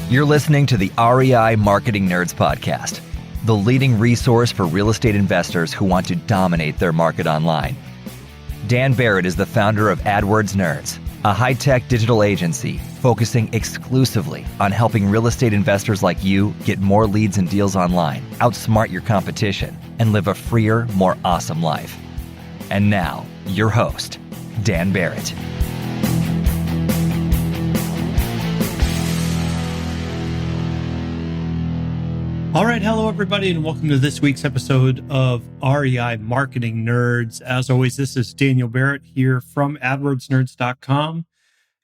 You're listening to the REI Marketing Nerds Podcast, the leading resource for real estate investors who want to dominate their market online. Dan Barrett is the founder of AdWords Nerds, a high-tech digital agency focusing exclusively on helping real estate investors like you get more leads and deals online, outsmart your competition, and live a freer, more awesome life. And now, your host, Dan Barrett. All right, hello everybody, and welcome to this week's episode of REI Marketing Nerds. As always, this is Daniel Barrett here from AdWordsNerds.com.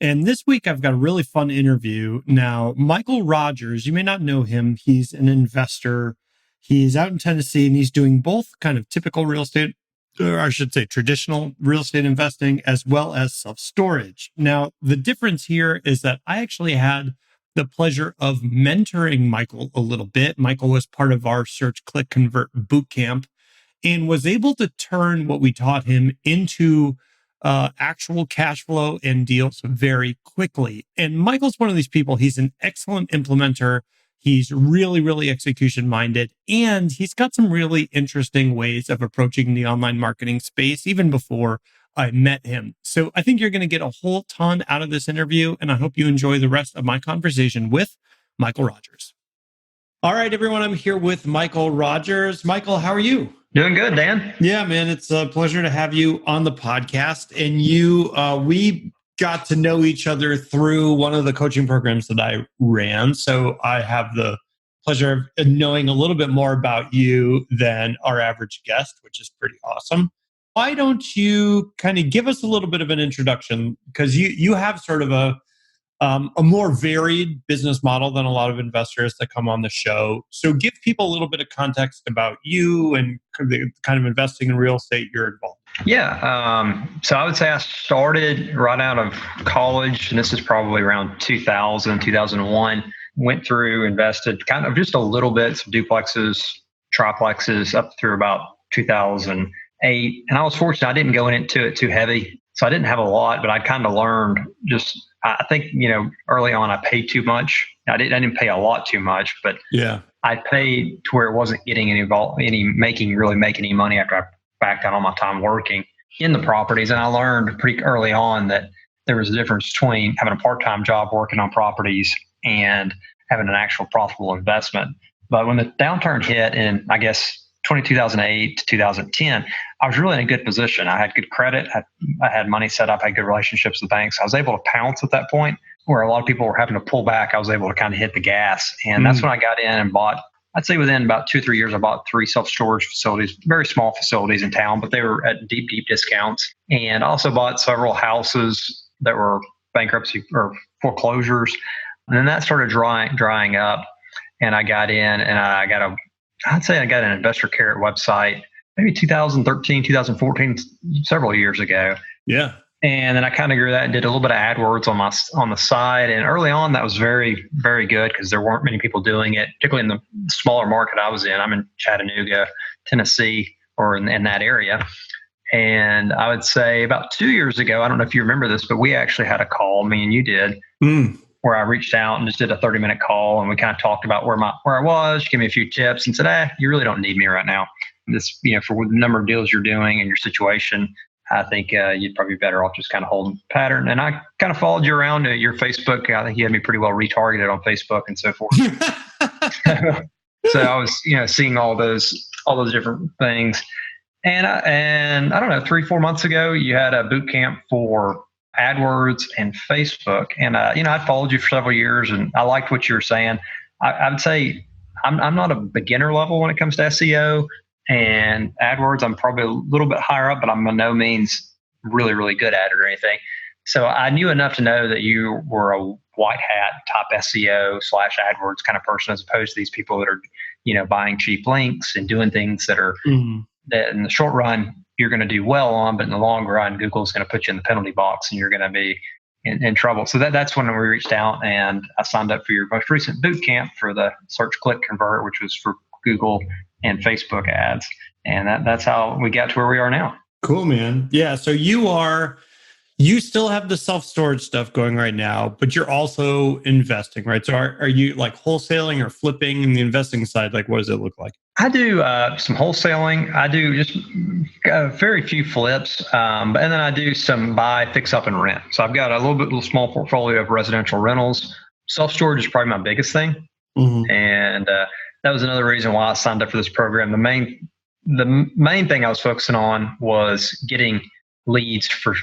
And this week I've got a really fun interview. Now, Michael Rogers, you may not know him. He's an investor. He's out in Tennessee and he's doing both kind of typical real estate, or I should say traditional real estate investing, as well as self-storage. Now, the difference here is that I actually had the pleasure of mentoring Michael a little bit. Michael was part of our Search, Click, Convert bootcamp and was able to turn what we taught him into actual cash flow and deals very quickly. And Michael's one of these people. He's an excellent implementer. He's really execution minded. And he's got some really interesting ways of approaching the online marketing space, even before I met him. So I think you're going to get a whole ton out of this interview, and I hope you enjoy the rest of my conversation with Michael Rogers. All right, everyone, I'm here with Michael Rogers. Michael, how are you? Doing good, Dan. Yeah, man, it's a pleasure to have you on the podcast. And we got to know each other through one of the coaching programs that I ran. So I have the pleasure of knowing a little bit more about you than our average guest, which is pretty awesome. Why don't you kind of give us a little bit of an introduction? Because you have sort of a more varied business model than a lot of investors that come on the show. So give people a little bit of context about you and the kind of investing in real estate you're involved in. Yeah. So I would say I started right out of college, and this is probably around 2000, 2001. Went through, invested kind of just a little bit, some duplexes, triplexes up through about 2008. And I was fortunate I didn't go into it too heavy. So I didn't have a lot, but I kind of learned just, I think, early on I paid too much. I didn't pay a lot too much, but yeah, I paid to where it wasn't getting really making any money after I backed out all my time working in the properties. And I learned pretty early on that there was a difference between having a part-time job working on properties and having an actual profitable investment. But when the downturn hit in, I guess, 2008 to 2010, I was really in a good position. I had good credit. I had money set up. I had good relationships with banks. I was able to pounce at that point where a lot of people were having to pull back. I was able to kind of hit the gas. And that's when I got in and bought, I'd say within about 2 or 3 years, I bought 3 self-storage facilities, very small facilities in town, but they were at deep discounts. And I also bought several houses that were bankruptcy or foreclosures. And then that started drying up. And I got in and I'd say I got an Investor Carrot website, maybe 2013, 2014, several years ago. Yeah. And then I kind of grew that and did a little bit of AdWords on the side. And early on, that was very, very good because there weren't many people doing it, particularly in the smaller market I was in. I'm in Chattanooga, Tennessee, or in that area. And I would say about 2 years ago, I don't know if you remember this, but we actually had a call, me and you did, where I reached out and just did a 30-minute call, and we kind of talked about where I was, give me a few tips, and said, you really don't need me right now. This, for the number of deals you're doing and your situation, I think you'd probably be better off just kind of holding pattern. And I kind of followed you around to your Facebook. I think you had me pretty well retargeted on Facebook and so forth. So I was, seeing all those different things. And I don't know, 3-4 months ago, you had a boot camp for AdWords and Facebook. And, I followed you for several years and I liked what you were saying. I would say I'm not a beginner level when it comes to SEO and AdWords. I'm probably a little bit higher up, but I'm by no means really, really good at it or anything. So I knew enough to know that you were a white hat top SEO / AdWords kind of person, as opposed to these people that are, buying cheap links and doing things that are that in the short run, you're going to do well on, but in the long run, Google's going to put you in the penalty box and you're going to be in trouble. So that's when we reached out and I signed up for your most recent boot camp for the Search, Click, Convert, which was for Google and Facebook ads. And that's how we got to where we are now. Cool, man. Yeah. So you you still have the self-storage stuff going right now, but you're also investing, right? So are you like wholesaling or flipping in the investing side? Like, what does it look like? I do some wholesaling. I do just very few flips, and then I do some buy, fix up, and rent. So I've got a little small portfolio of residential rentals. Self-storage is probably my biggest thing, and that was another reason why I signed up for this program. The main thing I was focusing on was getting leads for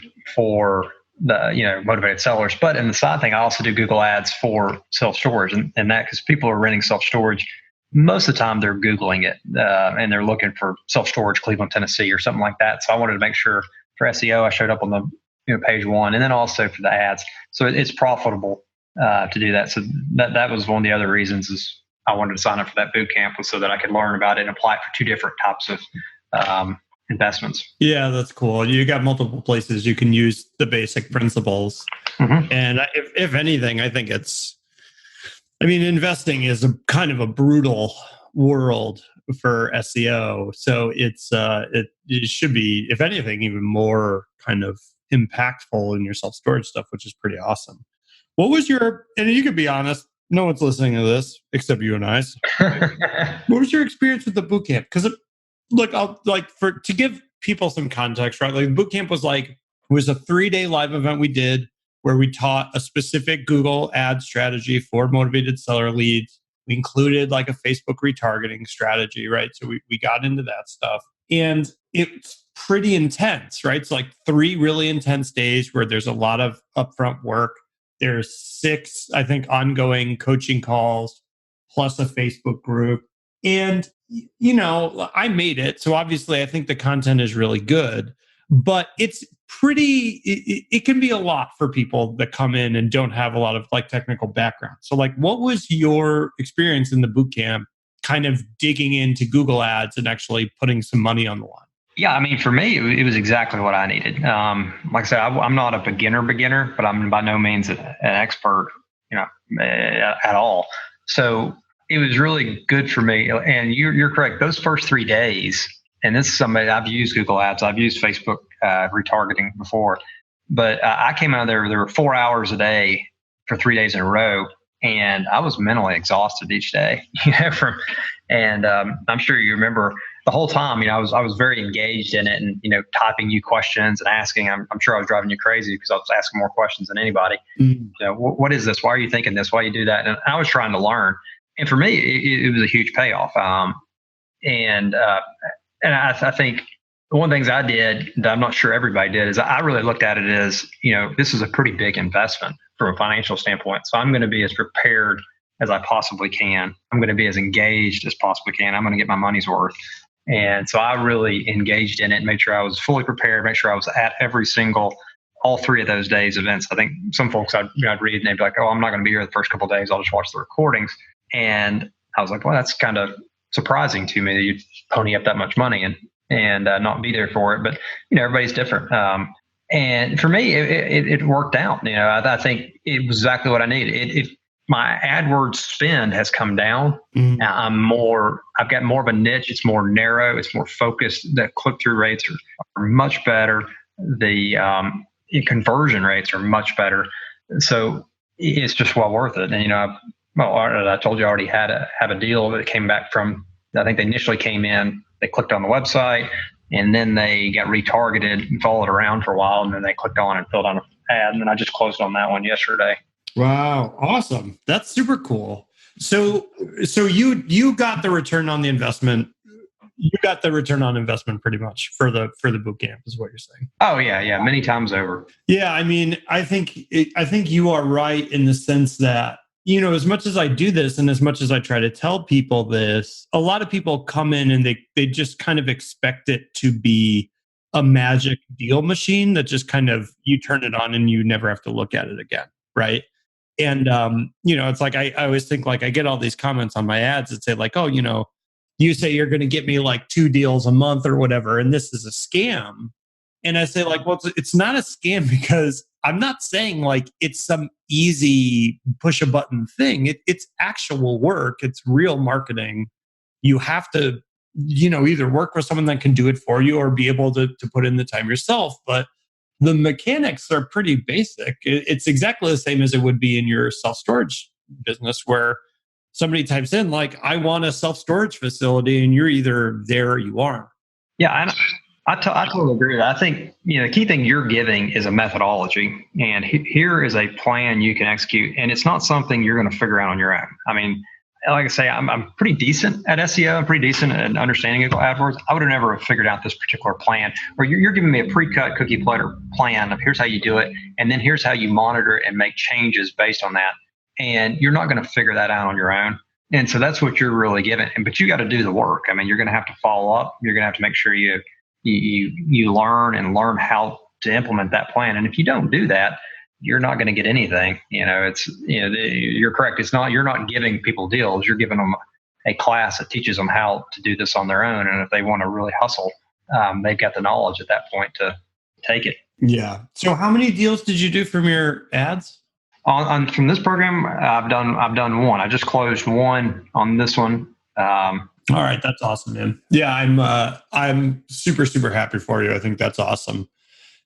the motivated sellers. But in the side thing, I also do Google ads for self-storage, and that because people are renting self-storage. Most of the time they're Googling it and they're looking for self-storage Cleveland, Tennessee or something like that. So I wanted to make sure for SEO I showed up on the page one, and then also for the ads. So it's profitable to do that. So that was one of the other reasons is I wanted to sign up for that boot camp was so that I could learn about it and apply it for two different types of investments. Yeah, that's cool. You got multiple places you can use the basic principles. And if anything, I think investing is a kind of a brutal world for SEO. So it should be, if anything, even more kind of impactful in your self-storage stuff, which is pretty awesome. What was and you could be honest, no one's listening to this except you and I. What was your experience with the boot camp? Because to give people some context, right? Like the boot camp was a 3-day live event we did where we taught a specific Google ad strategy for motivated seller leads. We included like a Facebook retargeting strategy, right? So we got into that stuff. And it's pretty intense, right? It's like 3 really intense days where there's a lot of upfront work. There's 6, I think, ongoing coaching calls, plus a Facebook group. And, I made it. So obviously I think the content is really good, but it's it can be a lot for people that come in and don't have a lot of like technical background. So like, what was your experience in the boot camp kind of digging into Google ads and actually putting some money on the line? Yeah, for me, it was exactly what I needed. Like I said, I'm not a beginner, but I'm by no means an expert, at all. So it was really good for me. And you're correct. Those first 3 days, and this is somebody I've used Google Ads, I've used Facebook retargeting before, but I came out of there were 4 hours a day for 3 days in a row, and I was mentally exhausted each day. I'm sure you remember the whole time. I was very engaged in it, and typing you questions and asking. I'm sure I was driving you crazy because I was asking more questions than anybody. What is this? Why are you thinking this? Why do you do that? And I was trying to learn. And for me, it was a huge payoff. And I think one of the things I did that I'm not sure everybody did is I really looked at it as, this is a pretty big investment from a financial standpoint. So I'm going to be as prepared as I possibly can. I'm going to be as engaged as possibly can. I'm going to get my money's worth. And so I really engaged in it, made sure I was fully prepared, make sure I was at all 3 of those days events. I think some folks I'd read and they'd be like, oh, I'm not going to be here the first couple of days. I'll just watch the recordings. And I was like, well, that's kind of surprising to me that you'd pony up that much money and not be there for it. But, everybody's different. And for me, it worked out. I think it was exactly what I needed. My AdWords spend has come down. I've got more of a niche. It's more narrow. It's more focused. The click-through rates are much better. The conversion rates are much better. So it's just well worth it. And, I told you I already have a deal that came back from, I think they initially came in, they clicked on the website, and then they got retargeted and followed around for a while, and then they clicked on and filled out an ad, and then I just closed on that one yesterday. Wow, awesome! That's super cool. So you got the return on the investment. You got the return on investment pretty much for the boot camp, is what you're saying. Oh yeah, many times over. Yeah, I think you are right in the sense that, as much as I do this and as much as I try to tell people this, a lot of people come in and they just kind of expect it to be a magic deal machine that just kind of, you turn it on and you never have to look at it again, right? And, it's like, I always think like I get all these comments on my ads that say like, oh, you say you're going to get me like 2 deals a month or whatever, and this is a scam. And I say like, well, it's not a scam because I'm not saying like it's some easy push a button thing. It's actual work. It's real marketing. You have to, either work with someone that can do it for you or be able to put in the time yourself. But the mechanics are pretty basic. It's exactly the same as it would be in your self-storage business where somebody types in like, I want a self-storage facility, and you're either there or you aren't. Yeah, I totally agree with that. I think, the key thing you're giving is a methodology, and here is a plan you can execute, and it's not something you're going to figure out on your own. I mean, like I say, I'm pretty decent at SEO. I'm pretty decent at understanding Google AdWords. I would have never figured out this particular plan. Or you're giving me a pre-cut cookie cutter plan of here's how you do it, and then here's how you monitor it and make changes based on that. And you're not going to figure that out on your own. And so that's what you're really giving. But you got to do the work. I mean, you're going to have to follow up. You're going to have to make sure you learn how to implement that plan. And if you don't do that, you're not going to get anything. You're correct. You're not giving people deals. You're giving them a class that teaches them how to do this on their own. And if they want to really hustle, they've got the knowledge at that point to take it. Yeah. So how many deals did you do from your ads? From this program, I've done one. I just closed one on this one. All right, that's awesome, man. Yeah, I'm super, super happy for you. I think that's awesome.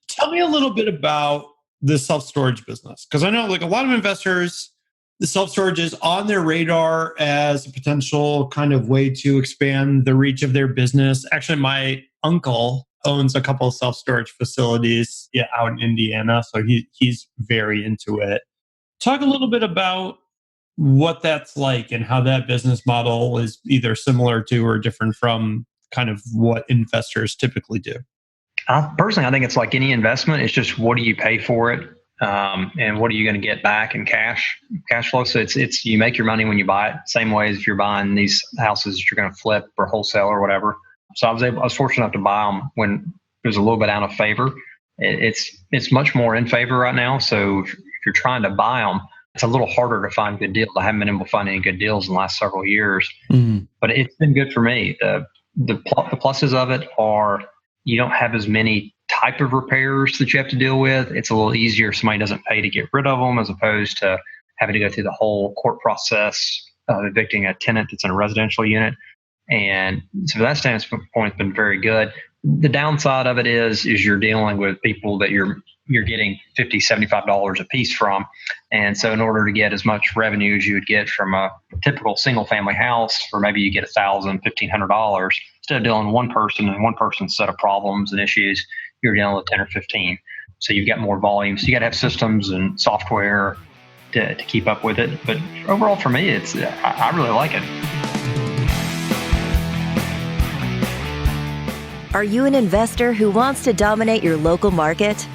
Tell me a little bit about the self-storage business, because I know like a lot of investors, the self-storage is on their radar as a potential kind of way to expand the reach of their business. Actually, my uncle owns a couple of self-storage facilities out in Indiana, so he's very into it. Talk a little bit about what that's like and how that business model is either similar to or different from kind of what investors typically do. Personally, I think it's like any investment. It's just what do you pay for it, and what are you going to get back in cash flow. So it's you make your money when you buy it. Same way as if you're buying these houses that you're going to flip or wholesale or whatever. So I was fortunate enough to buy them when it was a little bit out of favor. It's much more in favor right now. So if you're trying to buy them, it's a little harder to find good deals. I haven't been able to find any good deals in the last several years, but it's been good for me. The pluses of it are you don't have as many type of repairs that you have to deal with. It's a little easier if somebody doesn't pay to get rid of them, as opposed to having to go through the whole court process of evicting a tenant that's in a residential unit. And so from that standpoint, it's been very good. The downside of it is you're dealing with people that you're getting $50, $75 a piece from. And so in order to get as much revenue as you would get from a typical single family house, or maybe you get $1,000, $1,500, instead of dealing with one person and one person's set of problems and issues, you're dealing with 10 or 15. So you've got more volume. So you got to have systems and software to keep up with it. But overall for me, I really like it. Are you an investor who wants to dominate your local market?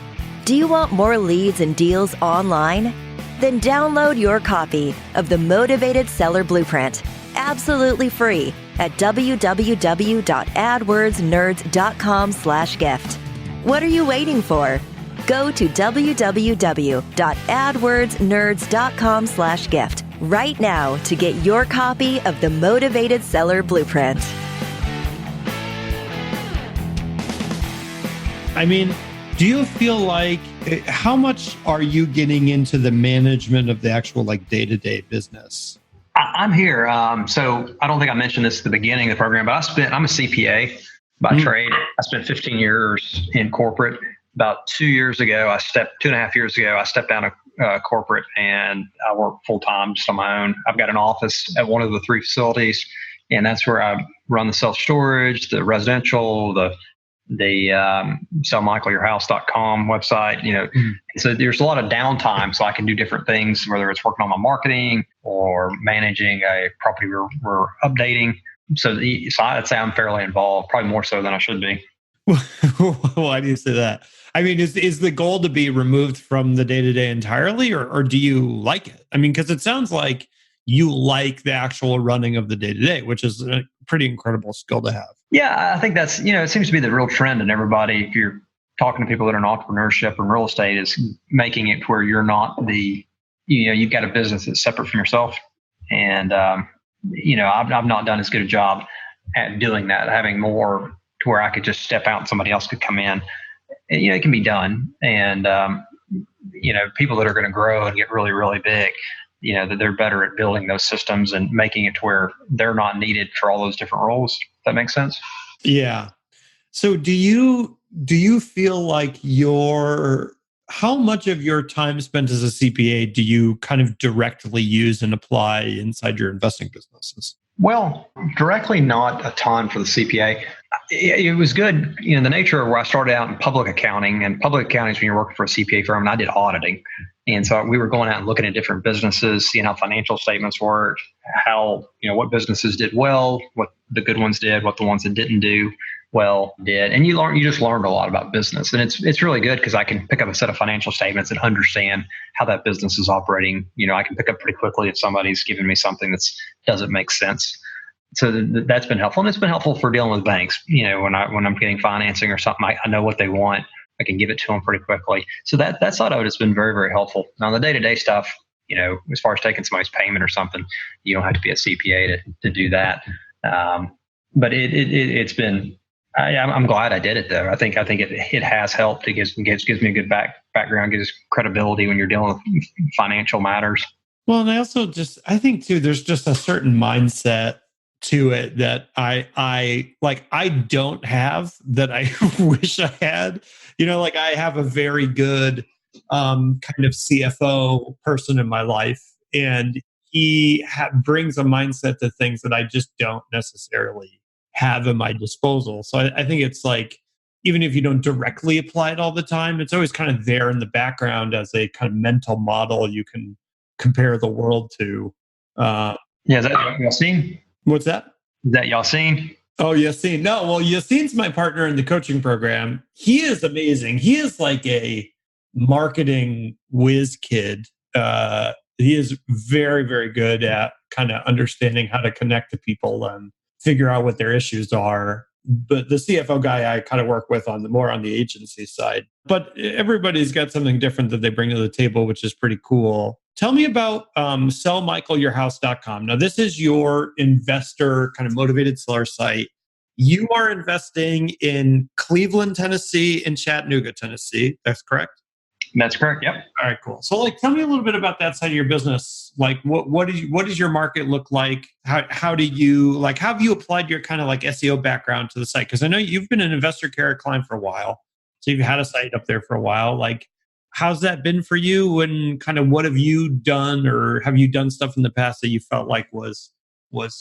Do you want more leads and deals online? Then download your copy of the Motivated Seller Blueprint, absolutely free, at www.adwordsnerds.com/gift. What are you waiting for? Go to www.adwordsnerds.com/gift right now to get your copy of the Motivated Seller Blueprint. I mean, do you feel like, how much are you getting into the management of the actual like day-to-day business? I'm here. So I don't think I mentioned this at the beginning of the program, but I'm a CPA by trade. I spent 15 years in corporate. About 2.5 years ago, I stepped down to corporate, and I work full-time just on my own. I've got an office at one of the 3 facilities, and that's where I run the self-storage, the residential, the sellmichaelyourhouse.com website, So there's a lot of downtime, so I can do different things, whether it's working on my marketing or managing a property we're updating. So I'd say I'm fairly involved, probably more so than I should be. Why do you say that? I mean, is the goal to be removed from the day-to-day entirely, or do you like it? I mean, because it sounds like you like the actual running of the day-to-day, which is a pretty incredible skill to have. Yeah, I think that's, it seems to be the real trend in everybody. If you're talking to people that are in entrepreneurship and real estate, is making it where you're not you've got a business that's separate from yourself. And, I've not done as good a job at doing that, having more to where I could just step out and somebody else could come in. And, it can be done. And, people that are going to grow and get really, really big, that they're better at building those systems and making it to where they're not needed for all those different roles. That makes sense? Yeah. So do you do you feel like how much of your time spent as a CPA do you kind of directly use and apply inside your investing businesses? Well, directly not a ton for the CPA. It was good, the nature of where I started out in public accounting, and public accounting is when you're working for a CPA firm, and I did auditing. And so we were going out and looking at different businesses, seeing how financial statements worked, how, what businesses did well, what the good ones did, what the ones that didn't do well did. And you just learned a lot about business. And it's really good because I can pick up a set of financial statements and understand how that business is operating. I can pick up pretty quickly if somebody's giving me something that doesn't make sense. So that's been helpful. And it's been helpful for dealing with banks. When I'm getting financing or something, I know what they want. I can give it to them pretty quickly. So that side of it has been very, very helpful. Now, the day-to-day stuff, as far as taking somebody's payment or something, you don't have to be a CPA to do that. But it's been, I'm glad I did it though. I think it has helped. It gives me a good background, gives credibility when you're dealing with financial matters. Well, and I think too, there's just a certain mindset to it that I don't have that I wish I had. I have a very good kind of CFO person in my life, and he brings a mindset to things that I just don't necessarily have at my disposal. So I think it's like, even if you don't directly apply it all the time, it's always kind of there in the background as a kind of mental model you can compare the world to. Is that Yassine? What's that? Is that Yassine? Oh, Yassine. No, well, Yassine's my partner in the coaching program. He is amazing. He is like a marketing whiz kid. He is very, very good at kind of understanding how to connect to people and figure out what their issues are. But the CFO guy I kind of work with more on the agency side. But everybody's got something different that they bring to the table, which is pretty cool. Tell me about sellmichaelyourhouse.com. Now, this is your investor kind of motivated seller site. You are investing in Cleveland, Tennessee, and Chattanooga, Tennessee. That's correct? That's correct. Yep. All right, cool. So, tell me a little bit about that side of your business. What does your market look like? How have you applied your kind of like SEO background to the site? Because I know you've been an Investor Carrot client for a while, so you've had a site up there for a while. How's that been for you, and kind of what have you done, or have you done stuff in the past that you felt like was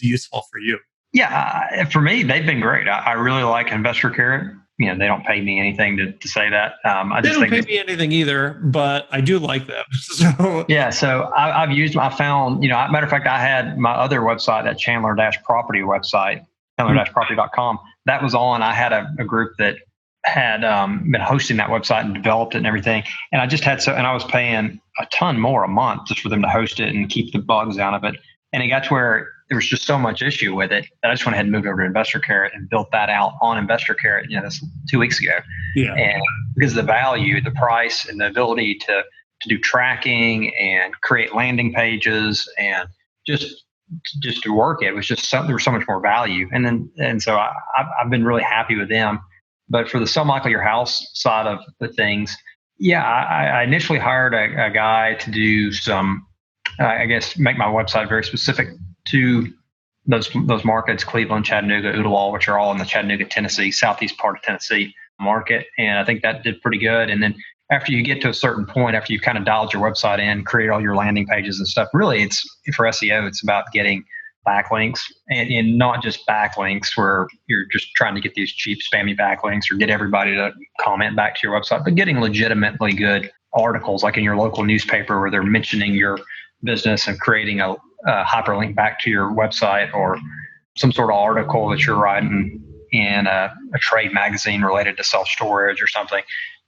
useful for you? Yeah, for me, they've been great. I really like Investor Carrot. They don't pay me anything to say that. They don't pay me anything either, but I do like them. So yeah, so I found, matter of fact, I had my other website, that Chandler-Property website, Chandler-Property.com. That was on. I had a group that had been hosting that website and developed it and everything. And I just had and I was paying a ton more a month just for them to host it and keep the bugs out of it. And it got to where there was just so much issue with it that I just went ahead and moved over to Investor Carrot and built that out on Investor Carrot, this 2 weeks ago. Yeah. And because of the value, the price, and the ability to do tracking and create landing pages and just to work it was just there was so much more value. And so I've been really happy with them. But for the Sell Michael Your House side of the things, yeah, I initially hired a guy to do some, make my website very specific to those markets, Cleveland, Chattanooga, Ooltewah, which are all in the Chattanooga, Tennessee, southeast part of Tennessee market. And I think that did pretty good. And then after you get to a certain point, after you've kind of dialed your website in, create all your landing pages and stuff, really it's for SEO, it's about getting backlinks and not just backlinks where you're just trying to get these cheap spammy backlinks or get everybody to comment back to your website, but getting legitimately good articles like in your local newspaper where they're mentioning your business and creating a hyperlink back to your website, or some sort of article that you're writing in a trade magazine related to self-storage or something.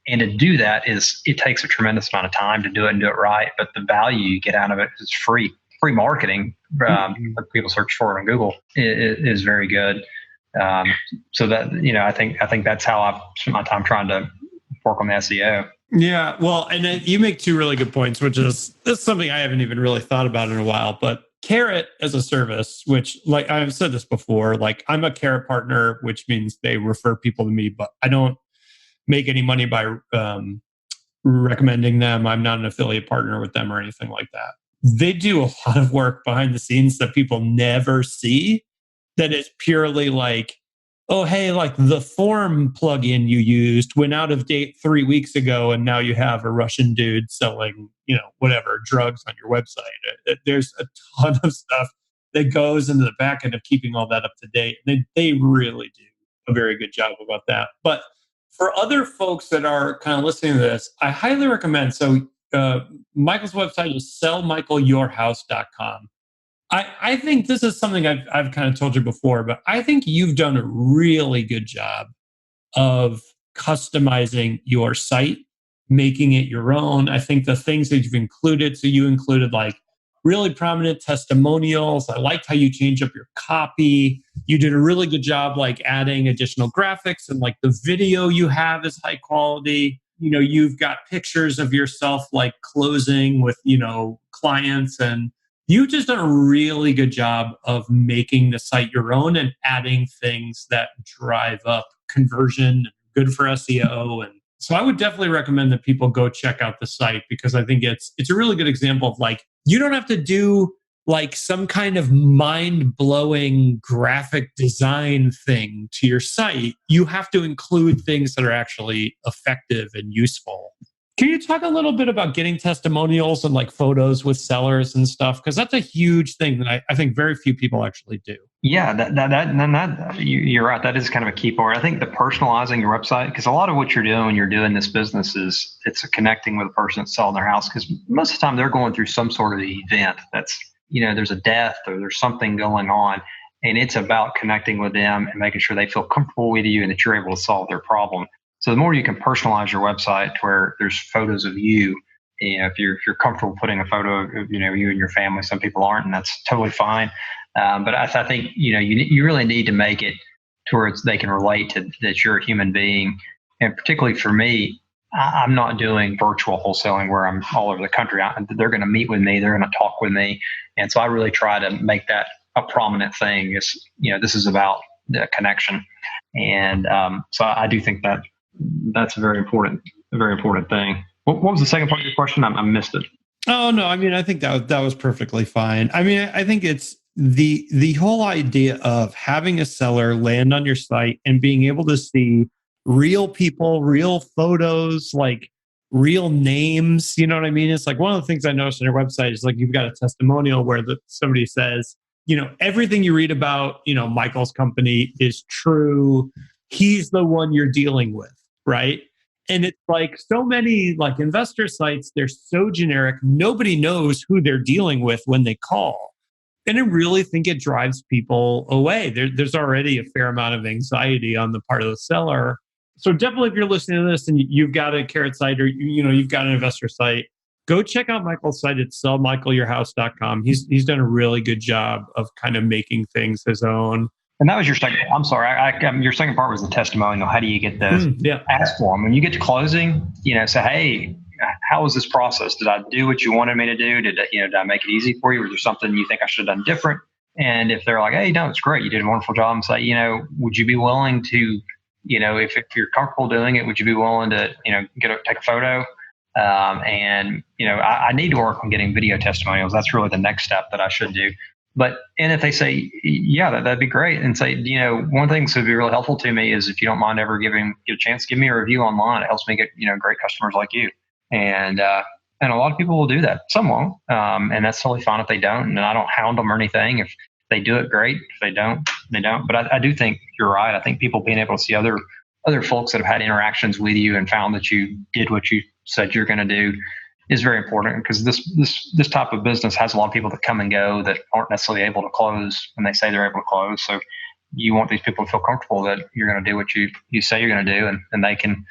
And to do that it takes a tremendous amount of time to do it and do it right. But the value you get out of it is free marketing. People search for it on Google is very good. So that, I think that's how I've spent my time trying to work on the SEO. Yeah, well, and then you make two really good points, which is something I haven't even really thought about in a while. But Carrot as a service, which, like I've said this before, like I'm a Carrot partner, which means they refer people to me, but I don't make any money by recommending them. I'm not an affiliate partner with them or anything like that. They do a lot of work behind the scenes that people never see. That is purely like, oh, hey, like the form plugin you used went out of date 3 weeks ago, and now you have a Russian dude selling, whatever drugs on your website. There's a ton of stuff that goes into the back end of keeping all that up to date. They really do a very good job about that. But for other folks that are kind of listening to this, I highly recommend. So Michael's website is sellmichaelyourhouse.com. I think this is something I've kind of told you before, but I think you've done a really good job of customizing your site, making it your own. I think the things that you've included, so you included like really prominent testimonials. I liked how you changed up your copy. You did a really good job like adding additional graphics, and like the video you have is high quality. You've got pictures of yourself like closing with, clients, and you've just done a really good job of making the site your own and adding things that drive up conversion, good for SEO. And so I would definitely recommend that people go check out the site, because I think it's a really good example of like, you don't have to do like some kind of mind-blowing graphic design thing to your site. You have to include things that are actually effective and useful. Can you talk a little bit about getting testimonials and like photos with sellers and stuff? Because that's a huge thing that I think very few people actually do. Yeah, you're right. That is kind of a key part. I think the personalizing your website, because a lot of what you're doing when you're doing this business is it's connecting with a person that's selling their house. Because most of the time they're going through some sort of event that's, there's a death or there's something going on, and it's about connecting with them and making sure they feel comfortable with you and that you're able to solve their problem. So the more you can personalize your website to where there's photos of you, if you're comfortable putting a photo of you and your family, some people aren't, and that's totally fine. But I think you really need to make it towards they can relate to that you're a human being, and particularly for me, I'm not doing virtual wholesaling where I'm all over the country. They're going to meet with me, they're going to talk with me, and so I really try to make that a prominent thing. Is this is about the connection, and so I do think that. That's a very important thing. What was the second part of your question? I missed it. Oh, no. I mean, I think that was perfectly fine. I mean, I think it's the whole idea of having a seller land on your site and being able to see real people, real photos, like real names. You know what I mean? It's like one of the things I noticed on your website is like you've got a testimonial where somebody says, everything you read about, Michael's company is true. He's the one you're dealing with. Right. And it's like so many like investor sites, they're so generic. Nobody knows who they're dealing with when they call. And I really think it drives people away. There's already a fair amount of anxiety on the part of the seller. So definitely if you're listening to this and you've got a carrot site or, you've got an investor site, go check out Michael's site at sellmichaelyourhouse.com. He's done a really good job of kind of making things his own. And that was your second. I'm sorry. Your second part was the testimonial. How do you get those? Yeah. Ask for them when you get to closing. Say, hey, how was this process? Did I do what you wanted me to do? Did I make it easy for you? Was there something you think I should have done different? And if they're like, hey, no, it's great, you did a wonderful job, and say, would you be willing to, if you're comfortable doing it, would you be willing to, take a photo? I need to work on getting video testimonials. That's really the next step that I should do. And if they say, yeah, that'd be great. And say, one thing that would be really helpful to me is if you don't mind ever get a chance, give me a review online. It helps me get, great customers like you. And a lot of people will do that. Some won't. And that's totally fine if they don't. And I don't hound them or anything. If they do it, great. If they don't, they don't. But I do think you're right. I think people being able to see other folks that have had interactions with you and found that you did what you said you're going to do is very important, because this type of business has a lot of people that come and go that aren't necessarily able to close when they say they're able to close. So you want these people to feel comfortable that you're going to do what you say you're going to do, and they can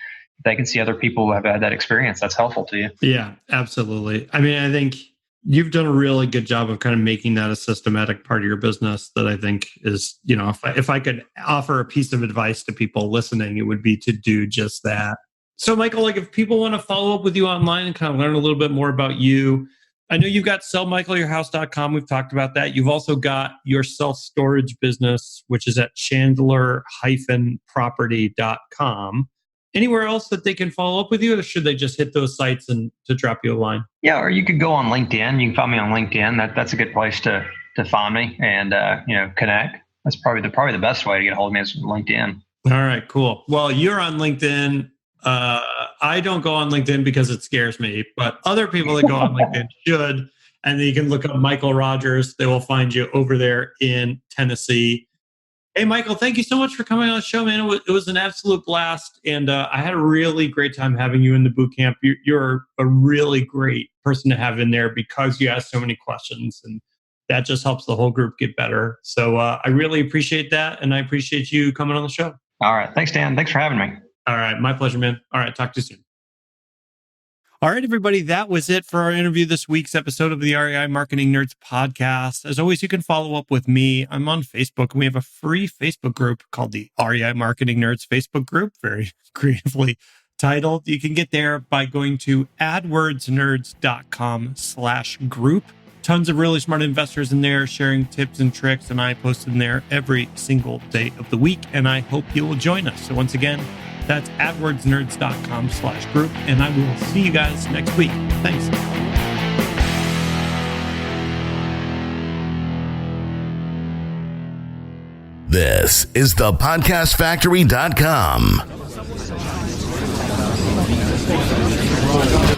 see other people who have had that experience. That's helpful to you. Yeah, absolutely. I mean, I think you've done a really good job of kind of making that a systematic part of your business that I think is, if I could offer a piece of advice to people listening, it would be to do just that. So, Michael, like if people want to follow up with you online and kind of learn a little bit more about you, I know you've got sellmichaelyourhouse.com. We've talked about that. You've also got your self-storage business, which is at chandler-property.com. Anywhere else that they can follow up with you, or should they just hit those sites and to drop you a line? Yeah, or you could go on LinkedIn. You can find me on LinkedIn. That's a good place to find me and connect. That's probably the best way to get a hold of me is LinkedIn. All right, cool. Well, you're on LinkedIn. I don't go on LinkedIn because it scares me, but other people that go on LinkedIn should. And then you can look up Michael Rogers. They will find you over there in Tennessee. Hey, Michael, thank you so much for coming on the show, man. It was an absolute blast. And I had a really great time having you in the boot camp. You're a really great person to have in there because you ask so many questions, and that just helps the whole group get better. So I really appreciate that. And I appreciate you coming on the show. All right. Thanks, Dan. Thanks for having me. All right. My pleasure, man. All right. Talk to you soon. All right, everybody. That was it for our interview this week's episode of the REI Marketing Nerds podcast. As always, you can follow up with me. I'm on Facebook, and we have a free Facebook group called the REI Marketing Nerds Facebook group, very creatively titled. You can get there by going to adwordsnerds.com/group. Tons of really smart investors in there sharing tips and tricks, and I post in there every single day of the week, and I hope you will join us. So once again, that's adwordsnerds.com/group, and I will see you guys next week. Thanks. This is the podcastfactory.com.